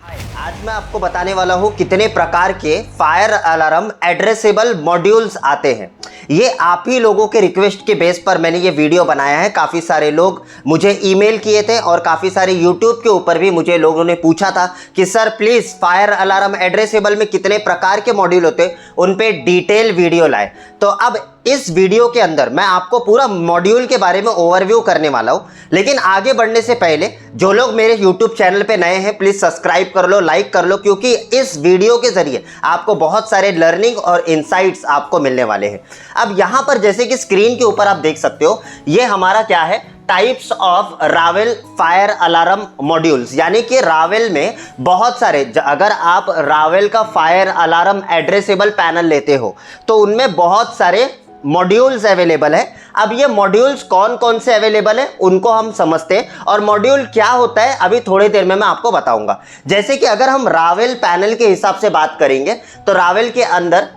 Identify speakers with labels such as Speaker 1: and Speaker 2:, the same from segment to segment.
Speaker 1: आज मैं आपको बताने वाला हूं कितने प्रकार के फायर अलार्म एड्रेसेबल मॉड्यूल्स आते हैं। ये आप ही लोगों के रिक्वेस्ट के बेस पर मैंने ये वीडियो बनाया है। काफ़ी सारे लोग मुझे ईमेल किए थे और काफ़ी सारे यूट्यूब के ऊपर भी मुझे लोगों ने पूछा था कि sir please fire alarm addressable में कितने प्रकार के मॉड्यूल होते हैं, उन पे डिटेल वीडियो लाए। तो अब इस वीडियो के अंदर मैं आपको पूरा मॉड्यूल के बारे में ओवरव्यू करने वाला हूं। लेकिन आगे बढ़ने से पहले जो लोग मेरे यूट्यूब चैनल पे नए हैं प्लीज सब्सक्राइब कर लो, लाइक कर लो, क्योंकि इस वीडियो के जरिए आपको बहुत सारे लर्निंग और इंसाइट्स आपको मिलने वाले हैं। अब यहां पर जैसे कि स्क्रीन के ऊपर आप देख सकते हो, ये हमारा क्या है, types of Rawail fire alarm modules, यानी कि रावेल में बहुत सारे, अगर आप रावेल का फायर अलार्म एड्रेसेबल पैनल लेते हो तो उनमें बहुत सारे मॉड्यूल्स अवेलेबल है। अब ये मॉड्यूल्स कौन कौन से अवेलेबल है उनको हम समझते हैं, और मॉड्यूल क्या होता है अभी थोड़ी देर में मैं आपको बताऊंगा। जैसे कि अगर हम रावेल पैनल के हिसाब से बात करेंगे तो रावेल के अंदर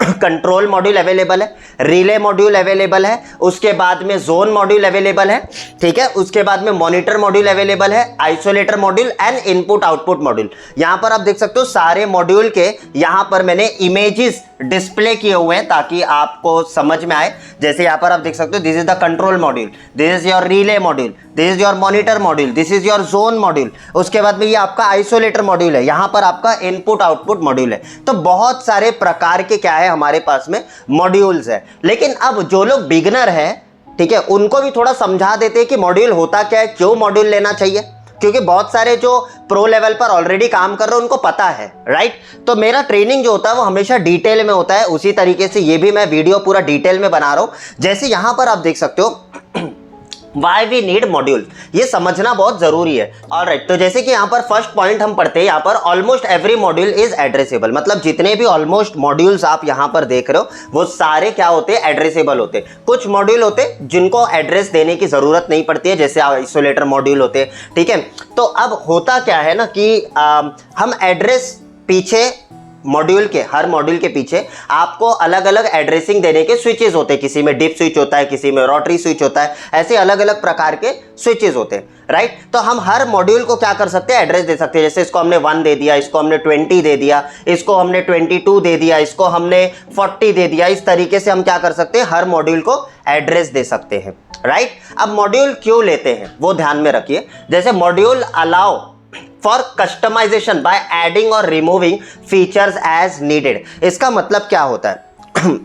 Speaker 1: कंट्रोल मॉड्यूल अवेलेबल है, रिले मॉड्यूल अवेलेबल है, उसके बाद में जोन मॉड्यूल अवेलेबल है, ठीक है, उसके बाद में मॉनिटर मॉड्यूल अवेलेबल है, isolator module and input output module. यहां पर आप देख सकते हो सारे मॉड्यूल के यहां पर मैंने इमेजेस डिस्प्ले किए हुए हैं ताकि आपको समझ में आए। जैसे यहां पर आप देख सकते हो, this is the control module, this is your relay module, this is your monitor module, this is your zone module, उसके बाद में ये आपका आइसोलेटर मॉड्यूल है, यहां पर आपका इनपुट आउटपुट मॉड्यूल है। तो बहुत सारे प्रकार के क्या है हमारे पास में मॉड्यूल्स है। लेकिन अब जो लोग बिगिनर हैं, ठीक है, उनको भी थोड़ा समझा देते हैं कि मॉड्यूल होता क्या है, क्यों मॉड्यूल लेना चाहिए, क्योंकि बहुत सारे जो प्रो लेवल पर ऑलरेडी काम कर रहे हैं उनको पता है, राइट। तो मेरा ट्रेनिंग जो होता है वो हमेशा डिटेल में होता है, उसी तरीके से ये भी मैं वीडियो पूरा डिटेल में बना रहा हूं। जैसे यहां पर आप देख सकते हो Why we need मॉड्यूल, ये समझना बहुत जरूरी है। ऑलराइट, तो जैसे कि यहाँ पर फर्स्ट पॉइंट हम पढ़ते हैं, यहाँ पर almost every module is addressable, मतलब जितने भी ऑलमोस्ट मॉड्यूल्स आप यहाँ पर देख रहे हो वो सारे क्या होते हैं, एड्रेसेबल होते हैं। कुछ मॉड्यूल होते हैं जिनको एड्रेस देने की जरूरत नहीं पड़ती है, जैसे आइसोलेटर मॉड्यूल होते हैं, ठीक है। तो अब होता क्या है ना कि हम एड्रेस पीछे मॉड्यूल के, हर मॉड्यूल के पीछे आपको अलग अलग एड्रेसिंग देने के स्विचेस होते हैं। किसी में डिप स्विच होता है, किसी में रोटरी स्विच होता है, ऐसे अलग अलग प्रकार के स्विचेस होते हैं, राइट। तो हम हर मॉड्यूल को क्या कर सकते हैं, एड्रेस दे सकते हैं। जैसे इसको हमने 1 दे दिया, इसको हमने 20 दे दिया, इसको हमने 22 दे दिया, इसको हमने 40 दे दिया। इस तरीके से हम क्या कर सकते हैं, हर मॉड्यूल को एड्रेस दे सकते हैं, राइट। अब मॉड्यूल क्यों लेते हैं वो ध्यान में रखिए। जैसे module allow for customization by adding और रिमूविंग फीचर्स एज नीडेड। इसका मतलब क्या होता है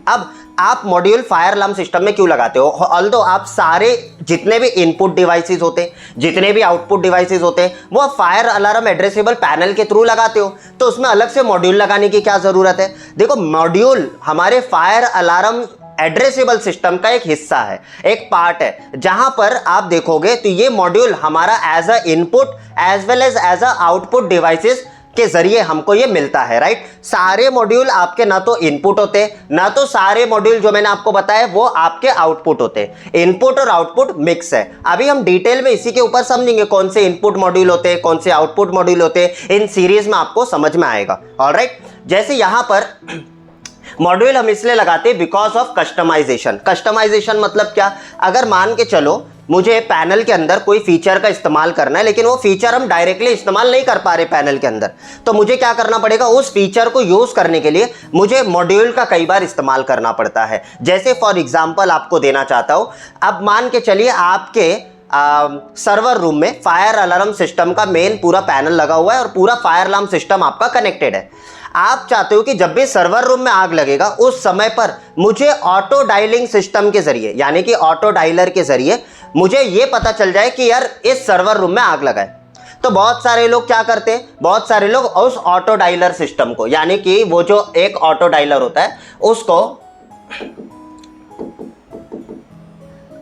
Speaker 1: अब आप मॉड्यूल फायर अलार्म सिस्टम में क्यों लगाते हो, ऑल्दो आप सारे जितने भी इनपुट डिवाइसेस होते हैं, जितने भी आउटपुट डिवाइसेस होते हैं, वो फायर अलार्म एड्रेसेबल पैनल के थ्रू लगाते हो, तो उसमें अलग से मॉड्यूल लगाने की क्या जरूरत है। देखो, मॉड्यूल हमारे फायर अलार्म एड्रेसेबल सिस्टम का एक हिस्सा है, एक पार्ट है, जहां पर आप देखोगे तो ये मॉड्यूल हमारा as a input as well as a output devices के जरिए हमको ये मिलता है, राइट। सारे मॉड्यूल आपके ना तो इनपुट होते हैं, ना तो सारे मॉड्यूल जो मैंने आपको बताया वो आपके आउटपुट होते हैं। इनपुट और आउटपुट मिक्स है। अभी हम डिटेल में इसी के ऊपर समझेंगे कौन से इनपुट मॉड्यूल होते हैं, कौन से आउटपुट मॉड्यूल होते हैं, इन सीरीज में आपको समझ में आएगा, ऑलराइट। जैसे यहां पर मॉड्यूल हम इसलिए लगाते हैं बिकॉज ऑफ कस्टमाइजेशन। कस्टमाइजेशन मतलब क्या, अगर मान के चलो मुझे पैनल के अंदर कोई फीचर का इस्तेमाल करना है, लेकिन वो फीचर हम डायरेक्टली इस्तेमाल नहीं कर पा रहे पैनल के अंदर, तो मुझे क्या करना पड़ेगा, उस फीचर को यूज करने के लिए मुझे मॉड्यूल का कई बार इस्तेमाल करना पड़ता है। जैसे फॉर एग्जांपल आपको देना चाहता हूं, अब मान के चलिए आपके सर्वर रूम में फायर अलार्म सिस्टम का मेन पूरा पैनल लगा हुआ है और पूरा फायर अलार्म सिस्टम आपका कनेक्टेड है। आप चाहते हो कि जब भी सर्वर रूम में आग लगेगा उस समय पर मुझे ऑटो डायलिंग सिस्टम के जरिए, यानी कि ऑटो डायलर के जरिए मुझे यह पता चल जाए कि यार इस सर्वर रूम में आग लगा है। तो बहुत सारे लोग क्या करते हैं, बहुत सारे लोग उस ऑटो डायलर सिस्टम को, यानी कि वो जो एक ऑटो डायलर होता है उसको,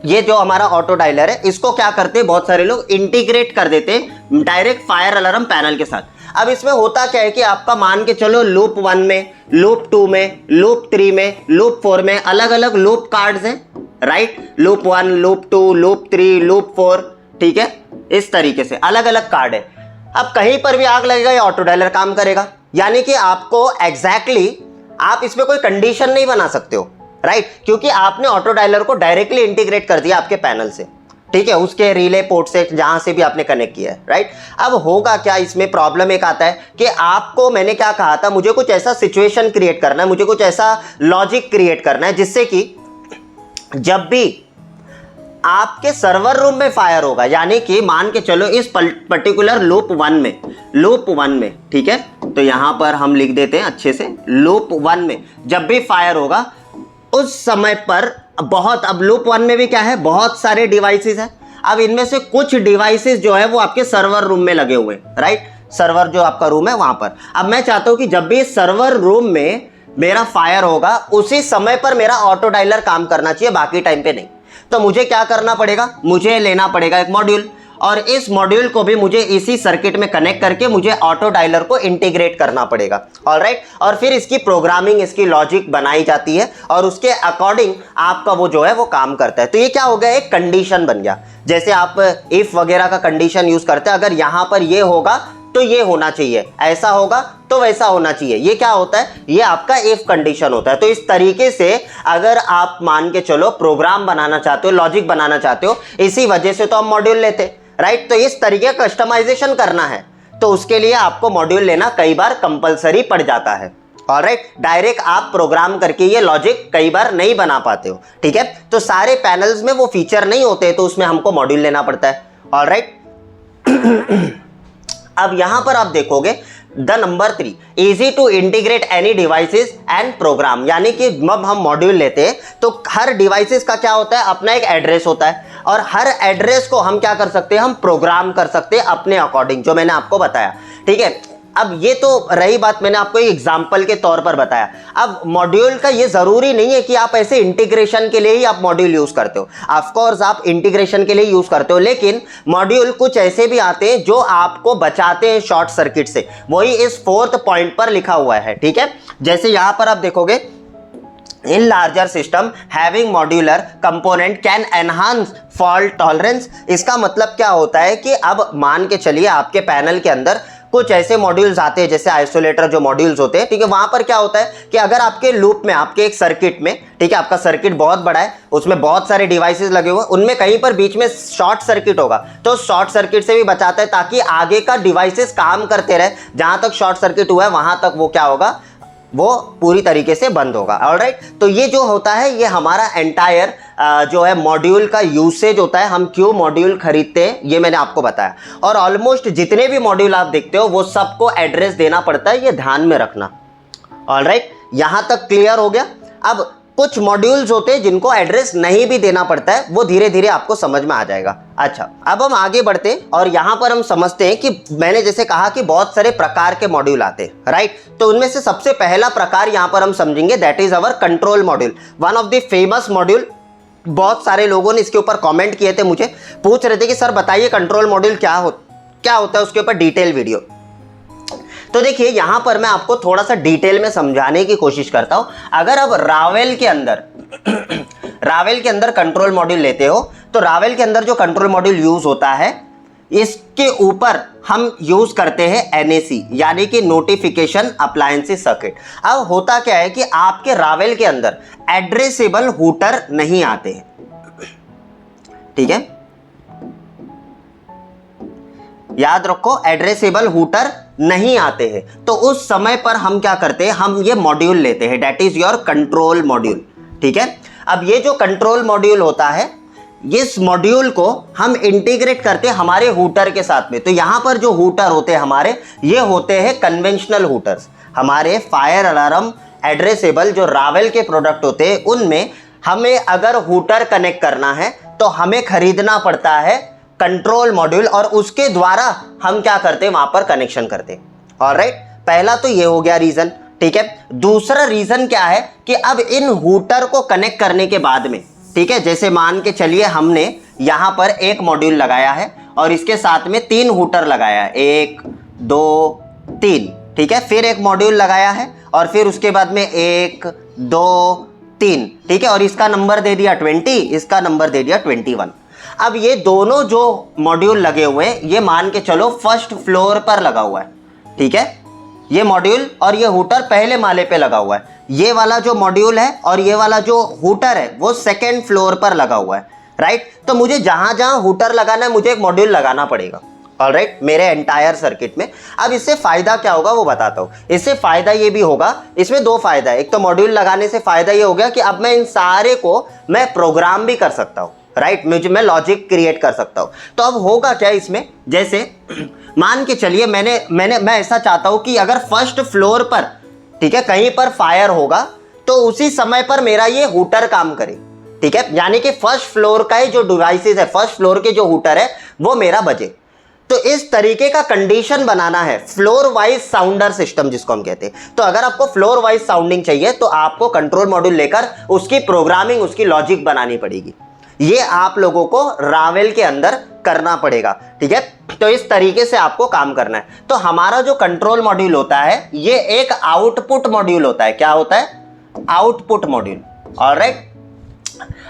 Speaker 1: ये जो हमारा ऑटो डायलर है इसको क्या करते हैं, बहुत सारे लोग इंटीग्रेट कर देते हैं डायरेक्ट फायर अलार्म पैनल के साथ। अब इसमें होता क्या है कि आपका मान के चलो लूप 1 में, लूप 2 में, लूप 3 में, लूप 4 में अलग अलग लूप कार्ड्स हैं, right. Loop 1, loop 2, loop 3, loop 4, ठीक है, इस तरीके से अलग अलग कार्ड है। अब कहीं पर भी आग लगेगा ये ऑटो डायलर काम करेगा, यानी कि आपको एग्जैक्टली आप इसमें कोई कंडीशन नहीं बना सकते हो, राइट, क्योंकि आपने ऑटो डायलर को डायरेक्टली इंटीग्रेट कर दिया आपके पैनल से। ठीक है, उसके रिले पोर्ट से जहां से भी आपने कनेक्ट किया है, राइट। अब होगा क्या, इसमें प्रॉब्लम एक आता है कि आपको, मैंने क्या कहा था, मुझे कुछ ऐसा सिचुएशन क्रिएट करना है, मुझे कुछ ऐसा लॉजिक क्रिएट करना है जिससे कि जब भी आपके सर्वर रूम में फायर होगा, यानी कि मान के चलो इस पर्टिकुलर लूप वन में, ठीक है, तो यहां पर हम लिख देते हैं अच्छे से, लूप वन में जब भी फायर होगा उस समय पर बहुत, अब लूप वन में भी क्या है, बहुत सारे डिवाइसेस हैं। अब इनमें से कुछ डिवाइसेस जो है वो आपके सर्वर रूम में लगे हुए हैं, राइट, सर्वर जो आपका रूम है वहां पर। अब मैं चाहता हूं कि जब भी सर्वर रूम में मेरा फायर होगा उसी समय पर मेरा ऑटो डायलर काम करना चाहिए, बाकी टाइम पे नहीं। तो मुझे क्या करना पड़ेगा, मुझे लेना पड़ेगा एक मॉड्यूल, और इस मॉड्यूल को भी मुझे इसी सर्किट में कनेक्ट करके मुझे ऑटो डायलर को इंटीग्रेट करना पड़ेगा, ऑलराइट। और फिर इसकी प्रोग्रामिंग, इसकी लॉजिक बनाई जाती है और उसके अकॉर्डिंग आपका वो जो है वो काम करता है। तो ये क्या हो गया, एक कंडीशन बन गया। जैसे आप इफ वगैरह का कंडीशन यूज करते हैं, अगर यहां पर ये होगा तो ये होना चाहिए, ऐसा होगा तो वैसा होना चाहिए, ये क्या होता है, ये आपका इफ कंडीशन होता है। तो इस तरीके से अगर आप मान के चलो प्रोग्राम बनाना चाहते हो, लॉजिक बनाना चाहते हो, इसी वजह से तो हम मॉड्यूल लेते, राइट। तो इस तरीके का कस्टमाइजेशन करना है तो उसके लिए आपको मॉड्यूल लेना कई बार कंपलसरी पड़ जाता है, ऑलराइट। डायरेक्ट आप प्रोग्राम करके ये लॉजिक कई बार नहीं बना पाते हो, ठीक है। तो सारे पैनल्स में वो फीचर नहीं होते, तो उसमें हमको मॉड्यूल लेना पड़ता है, ऑलराइट। अब यहां पर आप देखोगे the number 3, easy to integrate any devices and program, यानी कि जब हम मॉड्यूल लेते हैं तो हर डिवाइसेस का क्या होता है, अपना एक एड्रेस होता है, और हर एड्रेस को हम क्या कर सकते हैं, हम प्रोग्राम कर सकते हैं अपने अकॉर्डिंग, जो मैंने आपको बताया, ठीक है। अब ये तो रही बात, मैंने आपको एक एग्जांपल के तौर पर बताया। अब मॉड्यूल का ये जरूरी नहीं है कि आप ऐसे इंटीग्रेशन के लिए ही आप मॉड्यूल यूज करते हो, ऑफ कोर्स आप इंटीग्रेशन के लिए यूज करते हो, लेकिन मॉड्यूल कुछ ऐसे भी आते हैं जो आपको बचाते हैं शॉर्ट सर्किट से, वही इस 4th पॉइंट पर लिखा हुआ है, ठीक है। जैसे यहां पर आप देखोगे, in larger system having modular component can enhance fault tolerance। इसका मतलब क्या होता है कि अब मान के चलिए आपके पैनल के अंदर कुछ ऐसे मॉड्यूल्स आते हैं, जैसे आइसोलेटर जो मॉड्यूल्स होते हैं, ठीक है। वहां पर क्या होता है कि अगर आपके लूप में, आपके एक सर्किट में, ठीक है, आपका सर्किट बहुत बड़ा है, उसमें बहुत सारे डिवाइसेस लगे हुए हैं, उनमें कहीं पर बीच में शॉर्ट सर्किट होगा, तो शॉर्ट सर्किट से भी बचाता है ताकि आगे का डिवाइसेस काम करते रहे। जहां तक शॉर्ट सर्किट हुआ है वहां तक वो क्या होगा, वो पूरी तरीके से बंद होगा, ऑलराइट। तो ये जो होता है, ये हमारा एंटायर जो है मॉड्यूल का यूसेज होता है, हम क्यों मॉड्यूल खरीदते हैं ये मैंने आपको बताया। और ऑलमोस्ट जितने भी मॉड्यूल आप देखते हो वो सबको एड्रेस देना पड़ता है, ये ध्यान में रखना, ऑलराइट। यहां तक क्लियर हो गया। अब कुछ मॉड्यूल्स होते हैं जिनको एड्रेस नहीं भी देना पड़ता है, वो धीरे धीरे आपको समझ में आ जाएगा। अच्छा, अब हम आगे बढ़ते हैं और यहां पर हम समझते हैं कि मैंने जैसे कहा कि बहुत सारे प्रकार के मॉड्यूल आते हैं, राइट। तो उनमें से सबसे पहला प्रकार यहां पर हम समझेंगे, that is our control module, one of the famous module. बहुत सारे लोगों ने इसके ऊपर कॉमेंट किए थे, मुझे पूछ रहे थे कि सर बताइए कंट्रोल मॉड्यूल क्या होता है, उसके ऊपर डिटेल वीडियो। तो देखिए यहां पर मैं आपको थोड़ा सा डिटेल में समझाने की कोशिश करता हूं। अगर आप रावेल के अंदर कंट्रोल मॉड्यूल लेते हो, तो रावेल के अंदर जो कंट्रोल मॉड्यूल यूज होता है, इसके ऊपर हम यूज करते हैं NAC, यानी कि नोटिफिकेशन अप्लायंसेस सर्किट। अब होता क्या है कि आपके रावेल के अंदर एड्रेसेबल हूटर नहीं आते हैं, ठीक है, याद रखो, एड्रेसेबल हूटर नहीं आते हैं। तो उस समय पर हम क्या करते हैं, हम ये मॉड्यूल लेते हैं, that is your control module, ठीक है। अब ये जो कंट्रोल मॉड्यूल होता है, इस मॉड्यूल को हम इंटीग्रेट करते हैं हमारे हूटर के साथ में। तो यहां पर जो हूटर होते हैं हमारे, ये होते हैं कन्वेंशनल हूटर्स। हमारे फायर अलार्म एड्रेसेबल जो रावेल के प्रोडक्ट होते हैं, उनमें हमें अगर हूटर कनेक्ट करना है तो हमें खरीदना पड़ता है कंट्रोल मॉड्यूल, और उसके द्वारा हम क्या करते हैं, वहां पर कनेक्शन करते हैं, ऑलराइट। पहला तो ये हो गया रीजन, ठीक है। दूसरा रीजन क्या है कि अब इन हूटर को कनेक्ट करने के बाद में, ठीक है, जैसे मान के चलिए हमने यहां पर एक मॉड्यूल लगाया है और इसके साथ में 3 हूटर लगाया है, 1 2 3, ठीक है। फिर एक मॉड्यूल लगाया है और फिर उसके बाद में 1 2 3, ठीक है, और इसका नंबर दे दिया 20, इसका नंबर दे दिया 21। अब ये दोनों जो मॉड्यूल लगे हुए हैं, ये मान के चलो फर्स्ट फ्लोर पर लगा हुआ है, ठीक है। ये मॉड्यूल और ये हूटर पहले माले पे लगा हुआ है, ये वाला जो मॉड्यूल है और ये वाला जो हूटर है वो सेकंड फ्लोर पर लगा हुआ है। राइट। तो मुझे जहां जहां हुटर लगाना है मुझे एक मॉड्यूल लगाना पड़ेगा, ऑलराइट, मेरे एंटायर सर्किट में। अब इससे फायदा क्या होगा वो बताता हूं। इससे फायदा ये भी होगा, इसमें दो फायदा है। एक तो मॉड्यूल लगाने से फायदा ये हो गया कि अब मैं इन सारे को मैं प्रोग्राम भी कर सकता हूं, राइट, मैं लॉजिक क्रिएट कर सकता हूं। तो अब होगा क्या इसमें, जैसे मान के चलिए मैं ऐसा चाहता हूं कि अगर फर्स्ट फ्लोर पर, ठीक है, कहीं पर फायर होगा तो उसी समय पर मेरा ये हुटर काम करे, ठीक है, यानी कि फर्स्ट फ्लोर का ही जो डिवाइसेस है, फर्स्ट फ्लोर के जो हुटर है वो मेरा बजे। तो इस तरीके का कंडीशन बनाना है, फ्लोर वाइज साउंडर सिस्टम जिसको हम कहते हैं। तो अगर आपको फ्लोर वाइज साउंडिंग चाहिए तो आपको कंट्रोल मॉड्यूल लेकर उसकी प्रोग्रामिंग, उसकी लॉजिक बनानी पड़ेगी। ये आप लोगों को रावेल के अंदर करना पड़ेगा, ठीक है। तो इस तरीके से आपको काम करना है। तो हमारा जो कंट्रोल मॉड्यूल होता है ये एक आउटपुट मॉड्यूल होता है। क्या होता है? Output module, alright.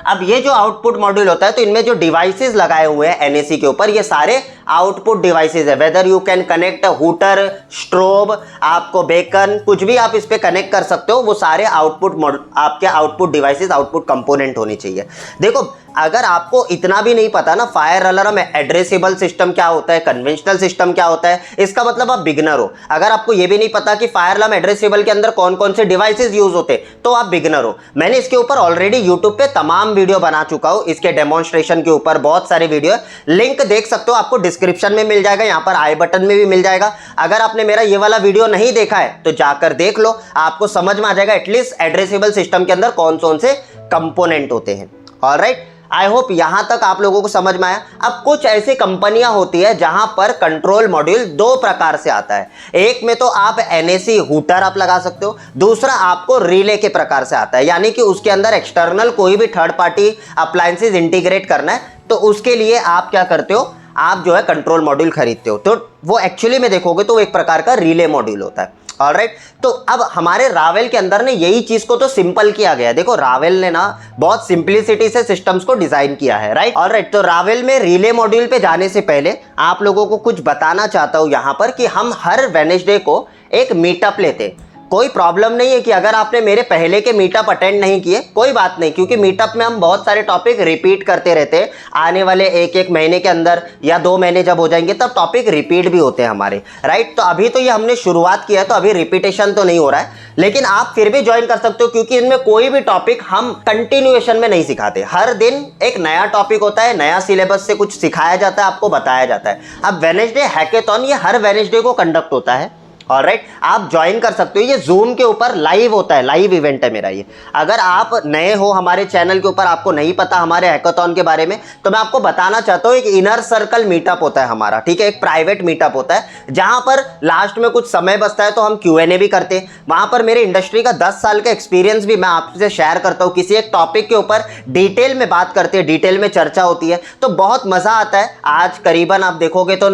Speaker 1: अब ये जो आउटपुट मॉड्यूल होता है तो इनमें जो डिवाइसेस लगाए हुए हैं एनएसी के ऊपर, ये सारे आउटपुट डिवाइसेस है। Whether you can connect hooter, strobe, आपको बेकन, कुछ भी आप इस पे कनेक्ट कर सकते हो, वो सारे आपके आउटपुट डिवाइसेस, आउटपुट कंपोनेंट होने चाहिए। देखो, अगर आपको इतना भी नहीं पता ना फायर अलार्म एड्रेसेबल सिस्टम क्या होता है, कन्वेंशनल सिस्टम क्या होता है, इसका मतलब आप बिगिनर हो। अगर आपको ये भी नहीं पता कि फायर अलार्म एड्रेसेबल के अंदर कौन कौन से डिवाइसेस यूज होते हैं तो आप बिगिनर हो। मैंने इसके ऊपर ऑलरेडी यूट्यूब पे तमाम वीडियो बना चुका हूं, इसके डेमोन्स्ट्रेशन के ऊपर बहुत सारे वीडियो, लिंक देख सकते हो, आपको डिस्क्रिप्शन में मिल जाएगा, यहाँ पर आई बटन में भी मिल जाएगा। अगर आपने मेरा ये वाला वीडियो नहीं देखा है तो जाकर देख लो, आपको समझ में आ जाएगा एटलीस्ट एड्रेसेबल सिस्टम के अंदर कौन कौन से कंपोनेंट होते हैं। ऑलराइट, आई होप यहां तक आप लोगों को समझ में आया। अब कुछ ऐसी कंपनियां होती है जहां पर कंट्रोल मॉड्यूल दो प्रकार से आता है। एक में तो आप एनएसी हुटर आप लगा सकते हो, दूसरा आपको रिले के प्रकार से आता है, यानी कि उसके अंदर एक्सटर्नल कोई भी थर्ड पार्टी अप्लायंसेस इंटीग्रेट करना है तो उसके लिए आप क्या करते हो, आप जो है कंट्रोल मॉड्यूल खरीदते हो। तो वो एक्चुअली में देखोगे तो वो एक प्रकार का रिले मॉड्यूल होता है। ऑलराइट, तो अब हमारे रावेल के अंदर ने यही चीज को तो सिंपल किया गया है। देखो, रावेल ने ना बहुत सिंपलिसिटी से सिस्टम्स को डिजाइन किया है, राइट। ऑलराइट, तो रावेल में रिले मॉड्यूल पे जाने से पहले आप लोगों को कुछ बताना चाहता हूं यहां पर कि हम हर वेडनेसडे को एक मीटअप लेते हैं। कोई प्रॉब्लम नहीं है कि अगर आपने मेरे पहले के मीटअप अटेंड नहीं किए, कोई बात नहीं, क्योंकि मीटअप में हम बहुत सारे टॉपिक रिपीट करते रहते हैं। आने वाले एक महीने के अंदर या 2 महीने जब हो जाएंगे तब टॉपिक रिपीट भी होते हैं हमारे, राइट। तो अभी तो ये हमने शुरुआत किया है तो अभी रिपीटेशन तो नहीं हो रहा है, लेकिन आप फिर भी ज्वाइन कर सकते हो क्योंकि इनमें कोई भी टॉपिक हम कंटिन्यूएशन में नहीं सिखाते। हर दिन एक नया टॉपिक होता है, नया सिलेबस से कुछ सिखाया जाता है, आपको बताया जाता है। अब वेडनेसडे हैकेथॉन ये हर वेडनेसडे को कंडक्ट होता है, ऑलराइट, आप ज्वाइन कर सकते हो। ये जूम के ऊपर लाइव होता है, लाइव इवेंट है मेरा ये। अगर आप नए हो हमारे चैनल के ऊपर, आपको नहीं पता हमारे हैकाथॉन के बारे में, तो मैं आपको बताना चाहता हूँ एक इनर सर्कल मीटअप होता है हमारा, ठीक है, एक प्राइवेट मीटअप होता है जहां पर लास्ट में कुछ समय बचता है तो हम Q&A भी करते हैं। वहां पर मेरे इंडस्ट्री का 10 साल का एक्सपीरियंस भी मैं आपसे शेयर करता हूँ, किसी एक टॉपिक के ऊपर डिटेल में बात करते हैं, डिटेल में चर्चा होती है, तो बहुत मजा आता है। आज करीबन आप देखोगे तो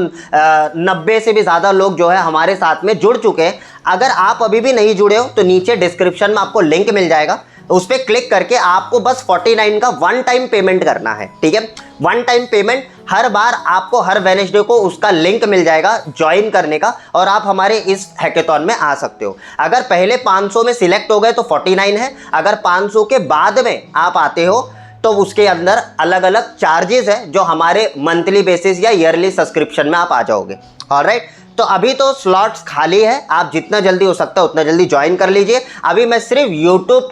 Speaker 1: 90 से भी ज्यादा लोग जो है हमारे साथ में जुड़ चुके हैं। अगर आप अभी भी नहीं जुड़े हो तो नीचे डिस्क्रिप्शन में आपको लिंक मिल जाएगा, उस पर क्लिक करके आपको बस 49 का वन टाइम पेमेंट करना है, ठीक है। वन टाइम पेमेंट, हर बार आपको हर वेडनेसडे को उसका लिंक मिल जाएगा ज्वाइन करने का और आप हमारे इस हैकेथॉन में आ सकते हो। अगर पहले 500 में सिलेक्ट हो गए तो 49 है, अगर 500 के बाद में आप आते हो तो उसके अंदर अलग अलग चार्जेस है जो हमारे मंथली बेसिस या ईयरली सब्सक्रिप्शन में आप आ जाओगे। ऑलराइट, तो अभी तो स्लॉट्स खाली है, आप जितना जल्दी हो सकता है उतना जल्दी ज्वाइन कर लीजिए। अभी मैं सिर्फ यूट्यूब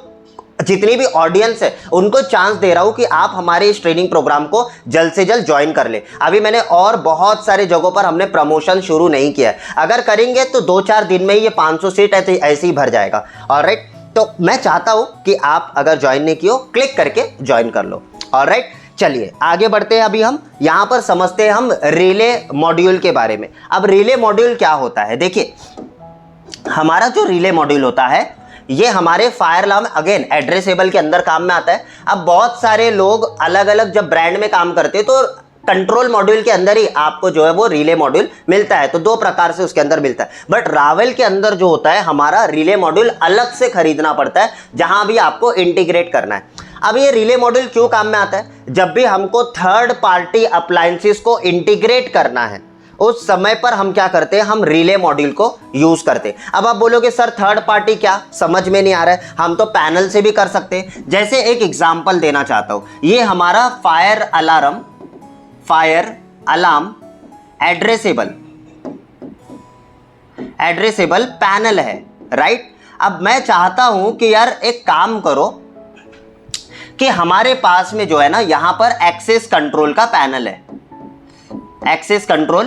Speaker 1: जितनी भी ऑडियंस है उनको चांस दे रहा हूं कि आप हमारे इस ट्रेनिंग प्रोग्राम को जल्द से जल्द ज्वाइन कर ले। अभी मैंने और बहुत सारे जगहों पर हमने प्रमोशन शुरू नहीं किया है, अगर करेंगे तो 2-4 दिन में ही ये 500 सीट ऐसे ही भर जाएगा। ऑलराइट, तो मैं चाहता हूं कि आप अगर ज्वाइन नहीं किए हो क्लिक करके ज्वाइन कर लो। ऑलराइट, चलिए आगे बढ़ते हैं। अभी हम यहां पर समझते हैं हम रिले मॉड्यूल के बारे में। अब रिले मॉड्यूल क्या होता है, देखिए हमारा जो रिले मॉड्यूल होता है ये हमारे फायर अलार्म अगेन एड्रेसेबल के अंदर काम में आता है। अब बहुत सारे लोग अलग अलग जब ब्रांड में काम करते हैं तो कंट्रोल मॉड्यूल के अंदर ही आपको जो है वो रिले मॉड्यूल मिलता है, तो 2 प्रकार से उसके अंदर मिलता है। बट रावेल के अंदर जो होता है हमारा रिले मॉड्यूल अलग से खरीदना पड़ता है जहां भी आपको इंटीग्रेट करना है। अब ये रिले मॉड्यूल क्यों काम में आता है, जब भी हमको थर्ड पार्टी अप्लायंसेस को इंटीग्रेट करना है उस समय पर हम क्या करते हैं, हम रिले मॉड्यूल को यूज करते हैं। अब आप बोलोगे सर थर्ड पार्टी क्या, समझ में नहीं आ रहा है। हम तो पैनल से भी कर सकते हैं। जैसे एक एग्जांपल देना चाहता हूं, ये हमारा फायर अलार्म एड्रेसेबल पैनल है, राइट। अब मैं चाहता हूं कि यार एक काम करो कि हमारे पास में जो है ना यहां पर एक्सेस कंट्रोल का पैनल है, एक्सेस कंट्रोल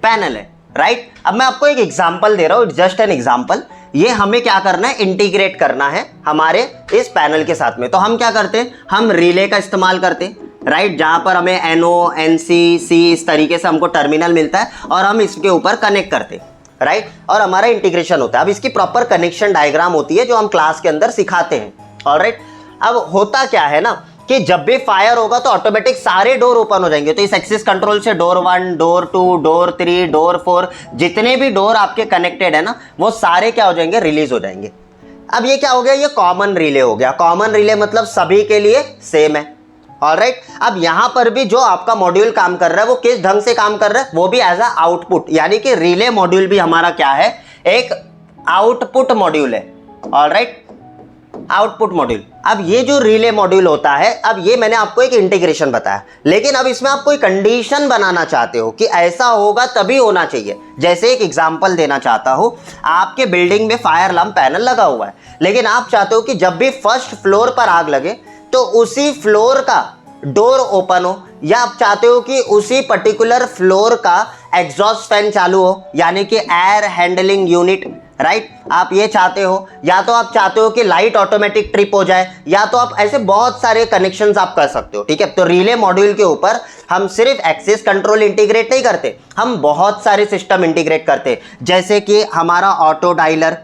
Speaker 1: पैनल है, राइट। अब मैं आपको एक एग्जांपल दे रहा हूं, जस्ट एन एग्जांपल। ये हमें क्या करना है, इंटीग्रेट करना है हमारे इस पैनल के साथ में। तो हम क्या करते हैं, हम रिले का इस्तेमाल करते हैं, राइट, जहां पर हमें NO NC C इस तरीके से हमको टर्मिनल मिलता है और हम इसके ऊपर कनेक्ट करते हैं, राइट, और हमारा इंटीग्रेशन होता है। अब इसकी प्रॉपर कनेक्शन डायग्राम होती है जो हम क्लास के अंदर सिखाते हैं, ऑलराइट। अब होता क्या है ना कि जब भी फायर होगा तो ऑटोमेटिक सारे डोर ओपन हो जाएंगे। तो इस एक्सेस कंट्रोल से डोर 1, डोर 2, डोर 3, डोर 4, जितने भी डोर आपके कनेक्टेड है ना वो सारे क्या हो जाएंगे, रिलीज हो जाएंगे। अब ये क्या हो गया, ये कॉमन रिले हो गया। कॉमन रिले मतलब सभी के लिए सेम है, ऑलराइट। अब यहां पर भी जो आपका मॉड्यूल काम कर रहा है वो किस ढंग से काम कर रहा है, वो भी एज अ आउटपुट, यानी कि रिले मॉड्यूल भी हमारा क्या है, एक आउटपुट मॉड्यूल है, ऑलराइट, आउटपुट मॉड्यूल। अब ये जो रिले मॉड्यूल होता है, अब ये मैंने आपको एक इंटीग्रेशन बताया, लेकिन अब इसमें आप कोई कंडीशन बनाना चाहते हो कि ऐसा होगा तभी होना चाहिए। जैसे एक एग्जांपल देना चाहता हूं, आपके बिल्डिंग में फायर अलार्म पैनल लगा हुआ है, लेकिन आप चाहते हो कि जब भी फर्स्ट फ्लोर पर आग लगे तो उसी फ्लोर का डोर ओपन हो, या आप चाहते हो कि उसी पर्टिकुलर फ्लोर का एग्जॉस्ट फैन चालू हो, यानी कि एयर हैंडलिंग यूनिट, राइट, आप ये चाहते हो, या तो आप चाहते हो कि लाइट ऑटोमेटिक ट्रिप हो जाए, या तो आप ऐसे बहुत सारे कनेक्शंस आप कर सकते हो, ठीक है। तो रिले मॉड्यूल के ऊपर हम सिर्फ एक्सेस कंट्रोल इंटीग्रेट नहीं करते, हम बहुत सारे सिस्टम इंटीग्रेट करते हैं। जैसे कि हमारा ऑटो डायलर,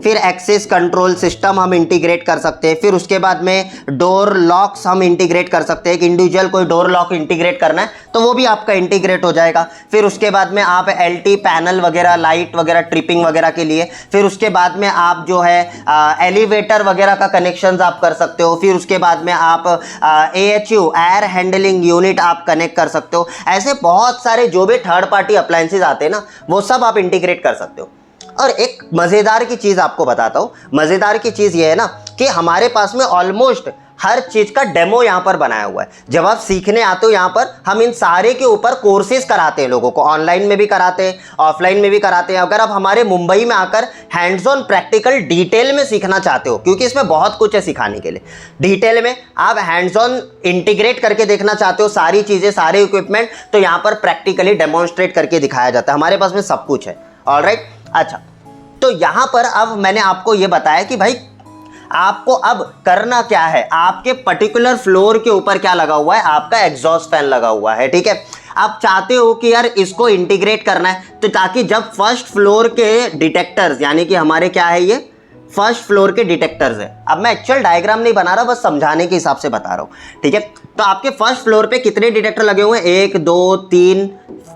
Speaker 1: फिर एक्सेस कंट्रोल सिस्टम हम इंटीग्रेट कर सकते हैं, फिर उसके बाद में डोर लॉक्स हम इंटीग्रेट कर सकते हैं। एक इंडिविजुअल कोई डोर लॉक इंटीग्रेट करना है तो वो भी आपका इंटीग्रेट हो जाएगा। फिर उसके बाद में आप LT पैनल वगैरह, लाइट वगैरह, ट्रिपिंग वगैरह के लिए, फिर उसके बाद में आप जो है एलिवेटर वगैरह का कनेक्शंस आप कर सकते हो। फिर उसके बाद में आप AHU एयर हैंडलिंग यूनिट आप कनेक्ट कर सकते हो। ऐसे बहुत सारे जो भी थर्ड पार्टी अप्लायंसेज आते हैं ना वो सब आप इंटीग्रेट कर सकते हो। और एक मजेदार की चीज आपको बताता हूं, मजेदार की चीज ये है ना कि हमारे पास में ऑलमोस्ट हर चीज का डेमो यहां पर बनाया हुआ है। जब आप सीखने आते हो यहां पर हम इन सारे के ऊपर कोर्सेज कराते हैं, लोगों को ऑनलाइन में भी कराते हैं, ऑफलाइन में भी कराते हैं। अगर आप हमारे मुंबई में आकर हैंड्स ऑन प्रैक्टिकल डिटेल में सीखना चाहते हो, क्योंकि इसमें बहुत कुछ है सिखाने के लिए, डिटेल में आप हैंड्स ऑन इंटीग्रेट करके देखना चाहते हो सारी चीजें, सारे इक्विपमेंट, तो यहां पर प्रैक्टिकली डेमोन्स्ट्रेट करके दिखाया जाता है। हमारे पास में सब कुछ है, ऑलराइट। अच्छा, तो यहां पर अब मैंने आपको यह बताया कि भाई आपको अब करना क्या है, आपके पर्टिकुलर फ्लोर के ऊपर क्या लगा हुआ है, आपका एग्जॉस्ट फैन लगा हुआ है, ठीक है। आप चाहते हो कि यार इसको इंटीग्रेट करना है, तो ताकि जब फर्स्ट फ्लोर के डिटेक्टर्स, यानी कि हमारे क्या है, ये फर्स्ट फ्लोर के डिटेक्टर्स है। अब मैं एक्चुअल डायग्राम नहीं बना रहा, बस समझाने के हिसाब से बता रहा हूं, ठीक है। तो आपके फर्स्ट फ्लोर पे कितने डिटेक्टर लगे हुए हैं, 1 2 3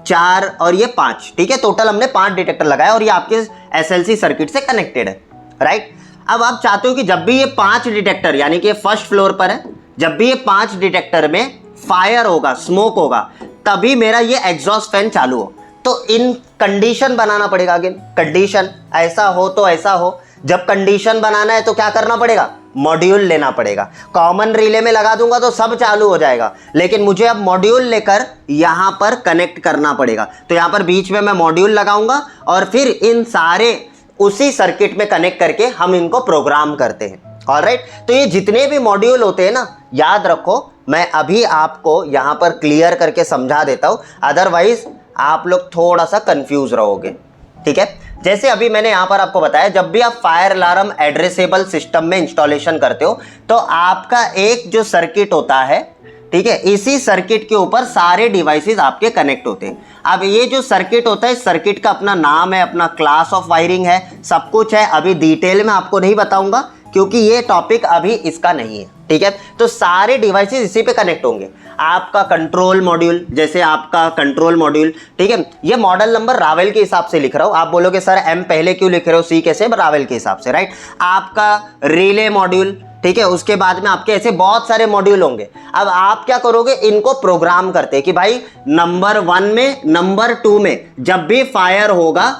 Speaker 1: 4 और ये 5, ठीक है। टोटल हमने 5 डिटेक्टर लगाए और ये आपके SLC सर्किट से कनेक्टेड है, राइट। अब आप चाहते हो कि जब भी ये 5 डिटेक्टर, यानी कि फर्स्ट फ्लोर पर है, जब भी ये 5 डिटेक्टर में फायर होगा, स्मोक होगा, तभी मेरा ये एग्जॉस्ट फैन चालू हो। तो इन कंडीशन बनाना पड़ेगा। अगेन कंडीशन, ऐसा हो तो ऐसा हो। जब कंडीशन बनाना है तो क्या करना पड़ेगा, मॉड्यूल लेना पड़ेगा। कॉमन रिले में लगा दूंगा तो सब चालू हो जाएगा, लेकिन मुझे अब मॉड्यूल लेकर यहां पर कनेक्ट करना पड़ेगा। तो यहां पर बीच में मैं मॉड्यूल लगाऊंगा और फिर इन सारे उसी सर्किट में कनेक्ट करके हम इनको प्रोग्राम करते हैं, ऑलराइट। तो ये जितने भी मॉड्यूल होते हैं ना, याद रखो, मैं अभी आपको यहां पर क्लियर करके समझा देता हूं, अदरवाइज आप लोग थोड़ा सा कंफ्यूज रहोगे, ठीक है। जैसे अभी मैंने यहां पर आपको बताया, जब भी आप फायर अलार्म एड्रेसेबल सिस्टम में इंस्टॉलेशन करते हो तो आपका एक जो सर्किट होता है, ठीक है, इसी सर्किट के ऊपर सारे डिवाइसेस आपके कनेक्ट होते हैं। अब ये जो सर्किट होता है, इस सर्किट का अपना नाम है, अपना क्लास ऑफ वायरिंग है, सब कुछ है। अभी डिटेल में आपको नहीं बताऊंगा क्योंकि ये टॉपिक अभी इसका नहीं है, ठीक है। तो सारे डिवाइसेस इसी पे कनेक्ट होंगे। आपका कंट्रोल मॉड्यूल, जैसे आपका कंट्रोल मॉड्यूल, ठीक है, ये मॉडल नंबर रावेल के हिसाब से लिख रहा हूं। आप बोलोगे सर M पहले क्यों लिख रहे हो, C कैसे, रावेल के हिसाब से, राइट। आपका रिले मॉड्यूल, ठीक है। उसके बाद में आपके ऐसे बहुत सारे मॉड्यूल होंगे। अब आप क्या करोगे, इनको प्रोग्राम करते कि भाई नंबर 1 में, नंबर 2 में जब भी फायर होगा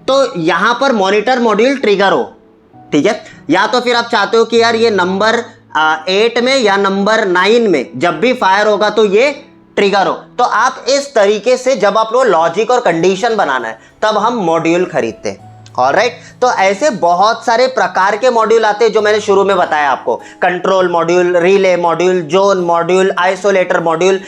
Speaker 1: तो यहां पर मॉनिटर मॉड्यूल ट्रिगर हो, ठीक है। या तो फिर आप चाहते हो कि यार ये नंबर 8 में या नंबर 9 में जब भी फायर होगा तो ये ट्रिगर हो। तो आप इस तरीके से जब आप लोग लॉजिक और कंडीशन बनाना है तब हम मॉड्यूल खरीदते हैं। ऑलराइट, तो ऐसे बहुत सारे प्रकार के मॉड्यूल आते हैं जो मैंने शुरू में बताया आपको। Control module, relay module, zone module, isolator module,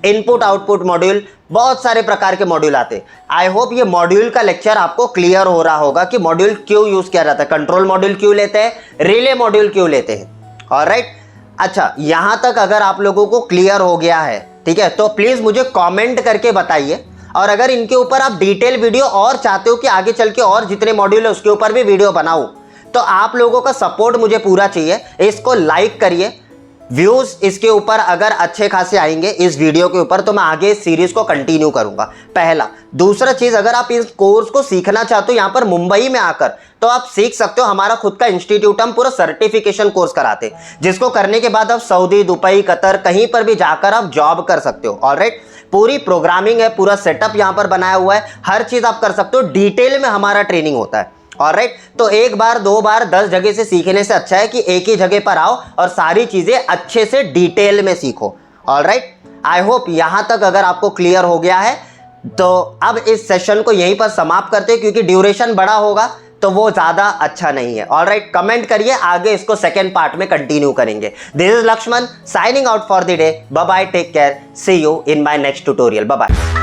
Speaker 1: input output module, बहुत सारे प्रकार के मॉड्यूल आते हैं। आई होप ये मॉड्यूल का लेक्चर आपको क्लियर हो रहा होगा कि मॉड्यूल क्यों यूज किया जाता है, कंट्रोल मॉड्यूल क्यों लेते हैं, रिले मॉड्यूल क्यों लेते हैं। ऑलराइट, अच्छा यहां तक अगर आप लोगों को क्लियर हो गया है, ठीक है, तो प्लीज मुझे कमेंट करके बताइए। और अगर इनके ऊपर आप डिटेल वीडियो और चाहते हो कि आगे चल के और जितने मॉड्यूल है उसके ऊपर भी वीडियो बनाऊं, तो आप लोगों का सपोर्ट मुझे पूरा चाहिए। इसको लाइक करिए, व्यूज इसके ऊपर अगर अच्छे खासे आएंगे इस वीडियो के ऊपर तो मैं आगे इस सीरीज को कंटिन्यू करूंगा, पहला। दूसरा चीज, अगर आप इस कोर्स को सीखना चाहते हो यहाँ पर मुंबई में आकर, तो आप सीख सकते हो। हमारा खुद का इंस्टीट्यूट, हम पूरा सर्टिफिकेशन कोर्स कराते हैं जिसको करने के बाद आप सऊदी, दुबई, कतर कहीं पर भी जाकर आप जॉब कर सकते हो। ऑलराइट, पूरी प्रोग्रामिंग है, पूरा सेटअप यहाँ पर बनाया हुआ है, हर चीज आप कर सकते हो, डिटेल में हमारा ट्रेनिंग होता है। ऑलराइट, तो एक बार, 2 बार, 10 जगह से सीखने से अच्छा है कि एक ही जगह पर आओ और सारी चीजें अच्छे से डिटेल में सीखो। ऑलराइट, आई होप यहां तक अगर आपको क्लियर हो गया है तो अब इस सेशन को यहीं पर समाप्त करते हैं, क्योंकि ड्यूरेशन बड़ा होगा तो वो ज्यादा अच्छा नहीं है। ऑलराइट, कमेंट करिए, आगे इसको सेकेंड पार्ट में कंटिन्यू करेंगे। This is Lakshman signing out for the day. Bye bye, take care, see you in my next tutorial. Bye bye.